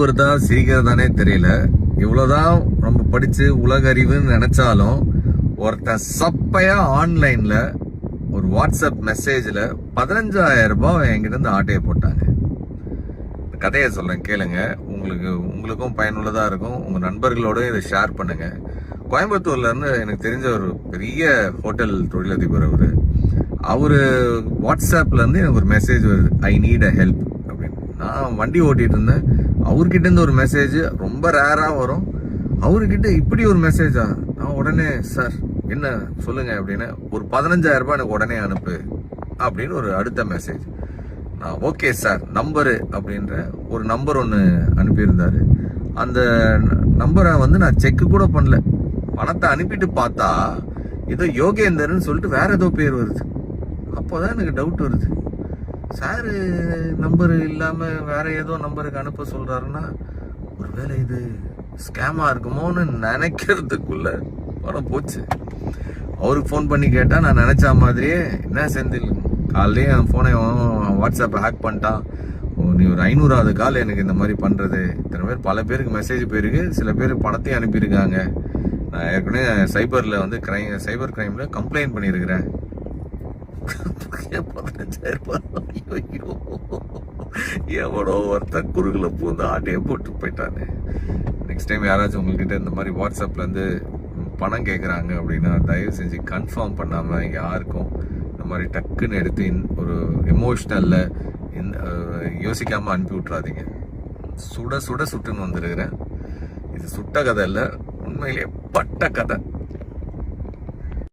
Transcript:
ஒருத்தா சிரிக்கிறதானே தெரியல. இவ்வளவுதான் நம்ம படிச்சு உலக அறிவுன்னு நினைச்சாலும் ஒருத்தன் சப்பையா ஆன்லைன்ல ஒரு வாட்ஸ்அப் மெசேஜ்ல 15,000 ரூபாய் என்கிட்ட இருந்து ஆட்டையை போட்டாங்க. கதையை சொல்றேன் கேளுங்க. உங்களுக்கும் பயனுள்ளதா இருக்கும். உங்க நண்பர்களோட இதை ஷேர் பண்ணுங்க. கோயம்புத்தூர்ல இருந்து எனக்கு தெரிஞ்ச ஒரு பெரிய ஹோட்டல் தொழிலதிபர் அவரு வாட்ஸ்அப்ல இருந்து எனக்கு ஒரு மெசேஜ் வருது, ஐ நீட் அ ஹெல்ப் அப்படின்னு. நான் வண்டி ஓட்டிட்டு இருந்தேன். அவர்கிட்ட இருந்து ஒரு மெசேஜ் ரொம்ப ரேரா வரும். அவர்கிட்ட இப்படி ஒரு மெசேஜா? நான் உடனே சார் என்ன சொல்லுங்க அப்படின்னு, ஒரு 15,000 ரூபாய் எனக்கு உடனே அனுப்பு அப்படின்னு ஒரு அடுத்த மெசேஜ். நான் ஓகே சார் நம்பரு அப்படின்ற ஒரு நம்பர் ஒன்று அனுப்பியிருந்தாரு. அந்த நம்பரை நான் செக் கூட பண்ணல. பணத்தை அனுப்பிட்டு பார்த்தா ஏதோ யோகேந்தர்னு சொல்லிட்டு வேற ஏதோ பேர் வருது. அப்போதான் எனக்கு டவுட் வருது, சார் நம்பர் இல்லாம வேற ஏதோ நம்பருக்கு அனுப்ப சொல்றாருன்னா ஒருவேளை இது ஸ்கேமா இருக்குமோன்னு நினைக்கிறதுக்குள்ள பணம் போச்சு. அவருக்கு ஃபோன் பண்ணி கேட்டா நான் நினைச்ச மாதிரியே, என்ன செந்தில் காலையிலேயே என் போனை வாட்ஸ்அப்பை ஹேக் பண்ணிட்டான், நீ ஒரு 500வது கால் எனக்கு இந்த மாதிரி பண்றது. இத்தனை பேர் பல பேருக்கு மெசேஜ் போயிருக்கு, சில பேர் பணத்தையும் அனுப்பியிருக்காங்க. நான் ஏற்கனவே சைபர் கிரைம்ல கம்ப்ளைண்ட் பண்ணியிருக்கிறேன். 15,000 ரூபாய் எவனோ ஒருத்தன் குறுகுல பூந்து ஆட்டையை போட்டு போயிட்டானே. நெக்ஸ்ட் டைம் யாராச்சும் உங்ககிட்ட இந்த மாதிரி வாட்ஸ்அப்ல இருந்து பணம் கேட்குறாங்க அப்படின்னா தயவு செஞ்சு கன்ஃபார்ம் பண்ணாம யாருக்கும் இந்த மாதிரி டக்குன்னு எடுத்து ஒரு எமோஷ்னல்ல யோசிக்காம அனுப்பி விட்றாதீங்க. சுட சுட சுட்டுன்னு வந்துருக்கிறேன். இது சுட்ட கதை இல்லை, உண்மையிலேயே பட்ட கதை.